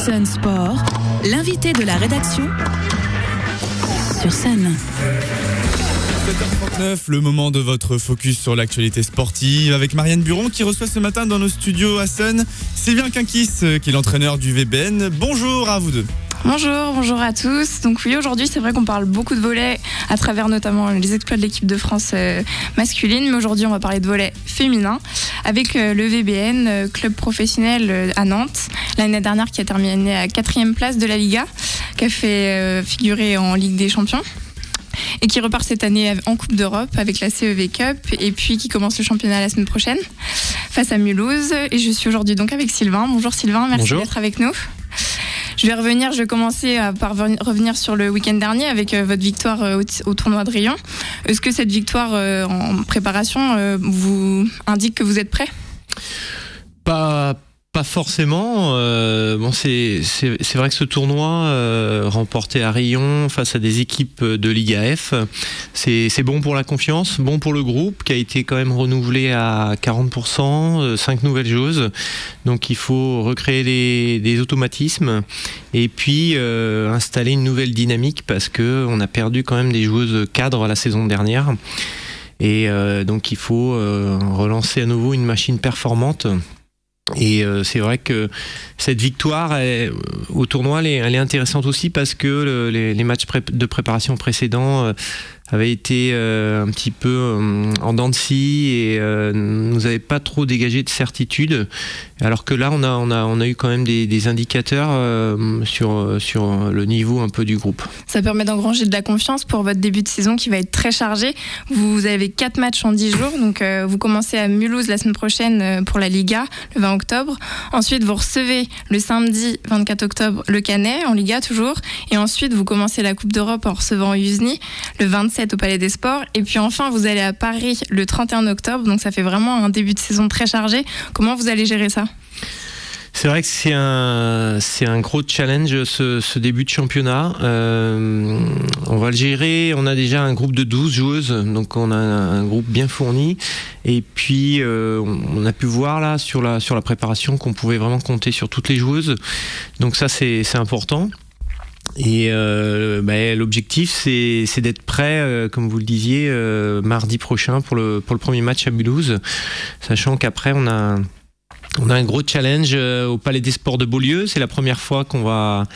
Sun Sport, l'invité de la rédaction sur Sun. 7h39, le moment de votre focus sur l'actualité sportive avec Marianne Buron qui reçoit ce matin dans nos studios à Sun Sylvain Quinquis qui est l'entraîneur du VBN. Bonjour à vous deux. Bonjour à tous. Donc oui, aujourd'hui c'est vrai qu'on parle beaucoup de volley à travers notamment les exploits de l'équipe de France masculine, mais aujourd'hui on va parler de volley féminin avec le VBN, club professionnel à Nantes, l'année dernière qui a terminé à 4e place de la Liga, qui a fait figurer en Ligue des Champions et qui repart cette année en Coupe d'Europe avec la CEV Cup et puis qui commence le championnat la semaine prochaine face à Mulhouse. Et je suis aujourd'hui donc avec Sylvain. Bonjour Sylvain, merci d'être avec nous. Je vais commencer par revenir sur le week-end dernier avec votre victoire au tournoi de Rion. Est-ce que cette victoire en préparation vous indique que vous êtes prêt ? Pas forcément. C'est vrai que ce tournoi remporté à Rion face à des équipes de Liga F, c'est bon pour la confiance, bon pour le groupe qui a été quand même renouvelé à 40%, 5 nouvelles joueuses. Donc il faut recréer des automatismes et puis installer une nouvelle dynamique parce que on a perdu quand même des joueuses cadres la saison dernière. Et donc il faut relancer à nouveau une machine performante. Et c'est vrai que cette victoire au tournoi elle est intéressante aussi parce que les matchs de préparation précédents avaient été un petit peu en dents de scie et nous avaient pas trop dégagé de certitude, alors que là on a eu quand même des indicateurs sur le niveau un peu du groupe. Ça permet d'engranger de la confiance pour votre début de saison qui va être très chargé. Vous avez 4 matchs en 10 jours, donc vous commencez à Mulhouse la semaine prochaine pour la Liga le 20 octobre. Ensuite vous recevez le samedi 24 octobre le Canet en Liga toujours, et ensuite vous commencez la Coupe d'Europe en recevant Uzny le 27 au Palais des Sports, et puis enfin vous allez à Paris le 31 octobre, donc ça fait vraiment un début de saison très chargé. Comment vous allez gérer ça ? C'est vrai que c'est un gros challenge ce début de championnat. On va le gérer, on a déjà un groupe de 12 joueuses, donc on a un groupe bien fourni, et puis on a pu voir là sur la préparation qu'on pouvait vraiment compter sur toutes les joueuses, donc ça c'est important. Et l'objectif c'est d'être prêt, comme vous le disiez, mardi prochain pour le premier match à Mulhouse, sachant qu'après on a un gros challenge au Palais des Sports de Beaulieu. C'est la première fois qu'on va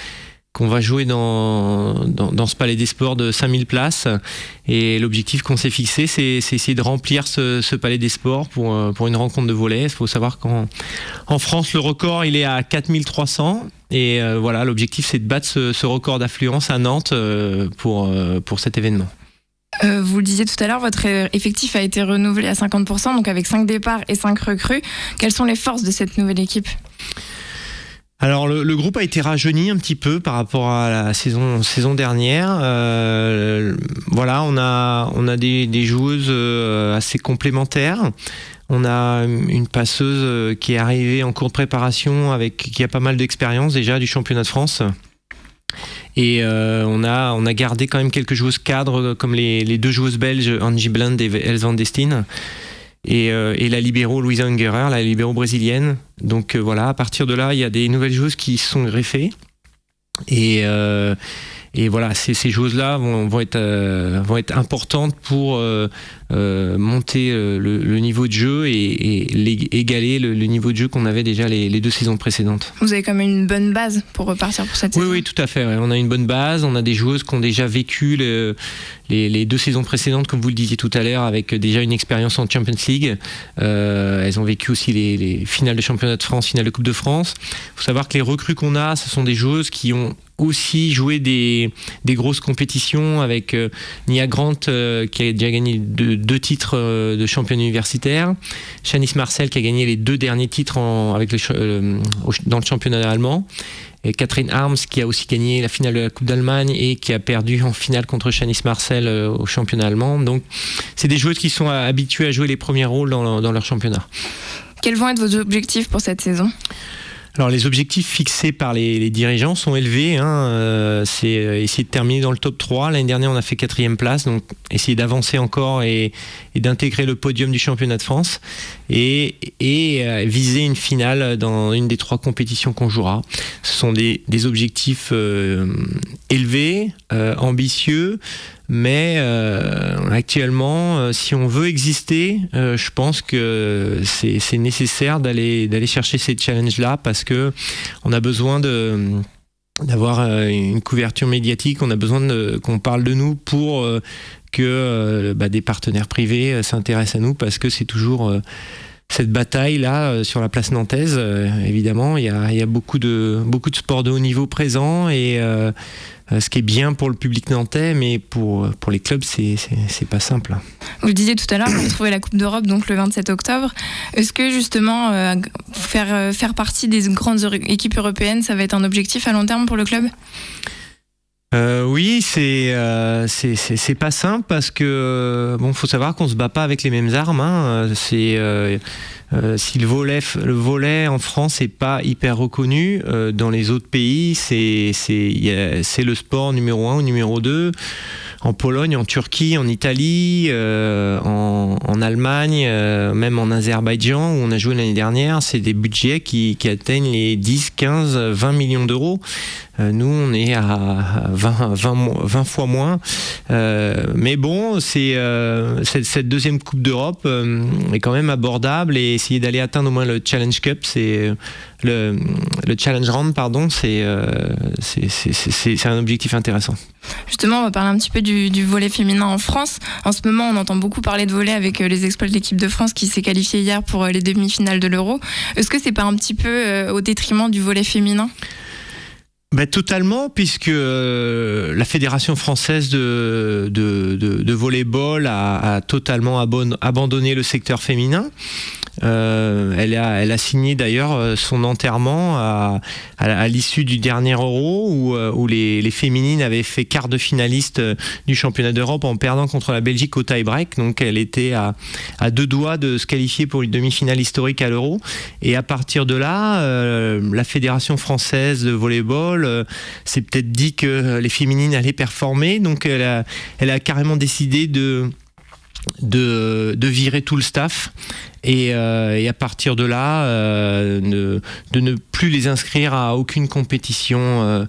jouer dans ce Palais des Sports de 5000 places, et l'objectif qu'on s'est fixé c'est essayer de remplir ce Palais des Sports pour une rencontre de volley. Il faut savoir qu'en France le record il est à 4300, et voilà, l'objectif c'est de battre ce record d'affluence à Nantes pour cet événement. Vous le disiez tout à l'heure, votre effectif a été renouvelé à 50%, donc avec 5 départs et 5 recrues. Quelles sont les forces de cette nouvelle équipe ? Alors le groupe a été rajeuni un petit peu par rapport à la saison dernière. Voilà, on a des joueuses assez complémentaires. On a une passeuse qui est arrivée en cours de préparation qui a pas mal d'expérience déjà du championnat de France. Et on a gardé quand même quelques joueuses cadres comme les 2 joueuses belges Angie Bland et Else van Destin, et la libéro Luisa Ungerer, la libéro brésilienne. Donc voilà, à partir de là il y a des nouvelles joueuses qui se sont greffées, et voilà, ces joueuses-là vont être importantes pour monter le niveau de jeu et égaler le niveau de jeu qu'on avait déjà les 2 saisons précédentes. Vous avez quand même une bonne base pour repartir pour cette saison. Oui, tout à fait. Ouais. On a une bonne base. On a des joueuses qui ont déjà vécu les 2 saisons précédentes, comme vous le disiez tout à l'heure, avec déjà une expérience en Champions League. Elles ont vécu aussi les finales de championnat de France, finales de Coupe de France. Il faut savoir que les recrues qu'on a, ce sont des joueuses qui ont aussi joué des grosses compétitions, avec Nia Grant qui a déjà gagné 2 titres de championne universitaire, Shanice Marcel qui a gagné les 2 derniers titres dans le championnat allemand, et Catherine Harms qui a aussi gagné la finale de la Coupe d'Allemagne et qui a perdu en finale contre Shanice Marcel au championnat allemand. Donc c'est des joueuses qui sont habituées à jouer les premiers rôles dans leur championnat. Quels vont être vos objectifs pour cette saison ? Alors les objectifs fixés par les dirigeants sont élevés, c'est essayer de terminer dans le top 3. L'année dernière on a fait 4e place, donc essayer d'avancer encore et d'intégrer le podium du championnat de France et viser une finale dans une des 3 compétitions qu'on jouera. Ce sont des objectifs élevés, ambitieux, mais actuellement, si on veut exister, je pense que c'est nécessaire d'aller chercher ces challenges-là parce que on a besoin d'avoir une couverture médiatique, on a besoin qu'on parle de nous pour que des partenaires privés s'intéressent à nous parce que c'est toujours cette bataille-là sur la place nantaise. Évidemment, il y a beaucoup de sports de haut niveau présents et ce qui est bien pour le public nantais, mais pour les clubs, c'est pas simple. Vous le disiez tout à l'heure, vous retrouvez la Coupe d'Europe donc le 27 octobre. Est-ce que justement faire partie des grandes équipes européennes, ça va être un objectif à long terme pour le club ? Oui, c'est pas simple parce que faut savoir qu'on se bat pas avec les mêmes armes. Si le volley en France n'est pas hyper reconnu, dans les autres pays, c'est le sport numéro 1 ou numéro 2. En Pologne, en Turquie, en Italie, en Allemagne, même en Azerbaïdjan où on a joué l'année dernière, c'est des budgets qui atteignent les 10, 15, 20 millions d'euros. Nous, on est à 20 fois moins. Mais bon, cette deuxième Coupe d'Europe est quand même abordable et essayer d'aller atteindre au moins le Challenge Cup, c'est le Challenge Round, pardon, c'est un objectif intéressant. Justement, on va parler un petit peu du volley féminin en France. En ce moment, on entend beaucoup parler de volley avec les exploits de l'équipe de France qui s'est qualifiée hier pour les demi-finales de l'Euro. Est-ce que c'est pas un petit peu au détriment du volley féminin ? Totalement, puisque la Fédération française de volleyball a totalement abandonné le secteur féminin. Elle a signé d'ailleurs son enterrement à l'issue du dernier Euro où les féminines avaient fait quart de finaliste du championnat d'Europe en perdant contre la Belgique au tie-break. Donc elle était à 2 doigts de se qualifier pour une demi-finale historique à l'Euro. Et à partir de là, la Fédération française de volleyball s'est peut-être dit que les féminines allaient performer. Donc elle a carrément décidé de virer tout le staff et à partir de là de ne plus les inscrire à aucune compétition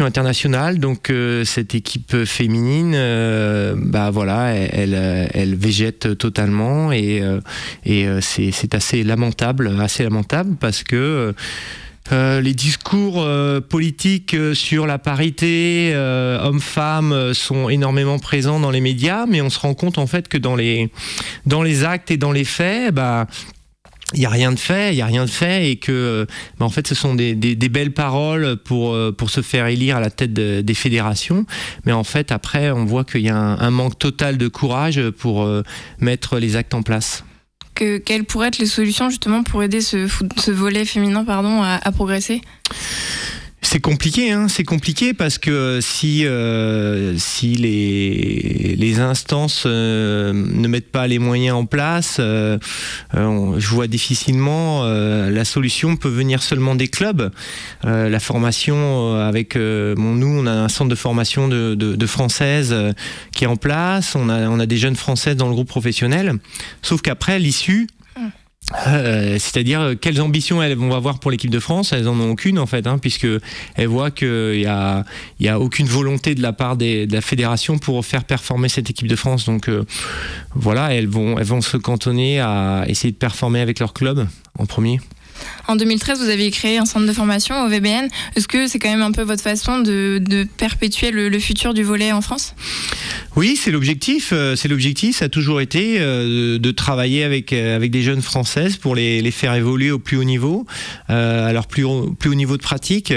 internationale. Donc cette équipe féminine elle végète totalement et c'est assez lamentable parce que les discours politiques sur la parité hommes-femmes sont énormément présents dans les médias, mais on se rend compte en fait que dans les actes et dans les faits, il y a rien de fait et que en fait ce sont des belles paroles pour se faire élire à la tête des fédérations, mais en fait après on voit qu'il y a un manque total de courage pour mettre les actes en place. Quelles pourraient être les solutions justement pour aider ce volley féminin à progresser ? C'est compliqué parce que si les instances ne mettent pas les moyens en place, je vois difficilement la solution peut venir seulement des clubs. La formation avec nous, on a un centre de formation de françaises qui est en place. On a des jeunes françaises dans le groupe professionnel. Sauf qu'après l'issue. C'est-à-dire quelles ambitions elles vont avoir pour l'équipe de France, elles en ont aucune en fait, puisque elles voient qu'il y a aucune volonté de la part de la fédération pour faire performer cette équipe de France. Donc elles vont se cantonner à essayer de performer avec leur club en premier. En 2013, vous avez créé un centre de formation au VBN. Est-ce que c'est quand même un peu votre façon de perpétuer le futur du volley en France ? Oui, c'est l'objectif. Ça a toujours été de travailler avec des jeunes françaises pour les faire évoluer au plus haut niveau, à leur plus haut niveau de pratique.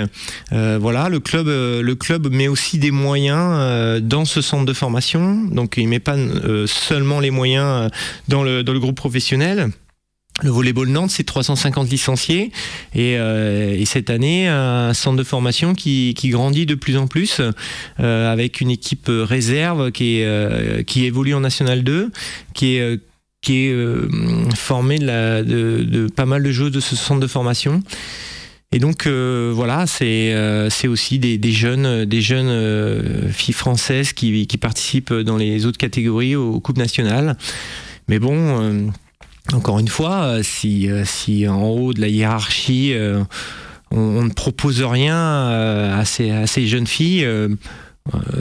Le club met aussi des moyens dans ce centre de formation. Donc il met pas seulement les moyens dans le groupe professionnel. Le volleyball Nantes, c'est 350 licenciés et cette année, un centre de formation qui grandit de plus en plus avec une équipe réserve qui évolue en National 2, qui est qui est formé de pas mal de joueuses de ce centre de formation. Et donc voilà, c'est aussi des jeunes filles françaises qui participent dans les autres catégories aux coupes nationales. Mais bon, encore une fois, si en haut de la hiérarchie on ne propose rien à ces jeunes filles,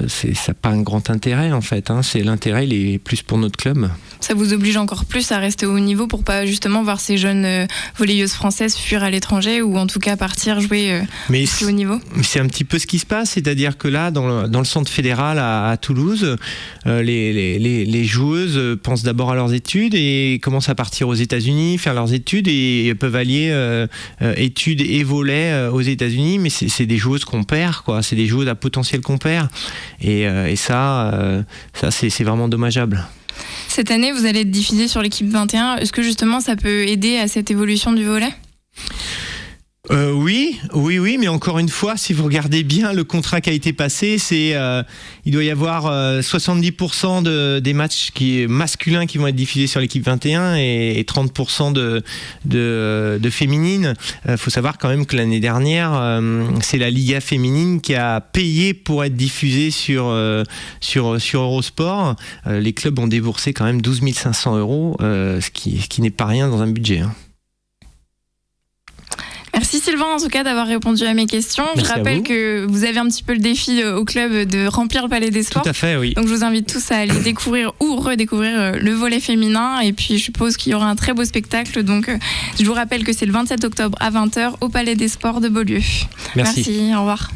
ça n'a pas un grand intérêt en fait. C'est l'intérêt, il est plus pour notre club. Ça vous oblige encore plus à rester au haut niveau pour pas justement voir ces jeunes volleyeuses françaises fuir à l'étranger ou en tout cas partir jouer plus haut niveau? C'est un petit peu ce qui se passe, c'est-à-dire que là, dans le centre fédéral à Toulouse, les joueuses pensent d'abord à leurs études et commencent à partir aux États-Unis, faire leurs études et peuvent allier études et volley aux États-Unis, mais c'est des joueuses qu'on perd, quoi. C'est des joueuses à potentiel qu'on perd. Et ça c'est vraiment dommageable. Cette année, vous allez être diffusé sur l'équipe 21. Est-ce que justement ça peut aider à cette évolution du volley ? Oui, mais encore une fois, si vous regardez bien le contrat qui a été passé, il doit y avoir 70% des matchs masculins qui vont être diffusés sur l'équipe 21 et 30% de féminines. Faut savoir quand même que l'année dernière, c'est la Liga féminine qui a payé pour être diffusée sur Eurosport. Les clubs ont déboursé quand même 12 500 €, ce qui n'est pas rien dans un budget. Merci Sylvain en tout cas d'avoir répondu à mes questions. Merci. Je rappelle que vous avez un petit peu le défi au club de remplir le Palais des Sports. Tout à fait, oui. Donc je vous invite tous à aller découvrir ou redécouvrir le volley féminin et puis je suppose qu'il y aura un très beau spectacle. Donc je vous rappelle que c'est le 27 octobre à 20h au Palais des Sports de Beaulieu. Merci. Au revoir.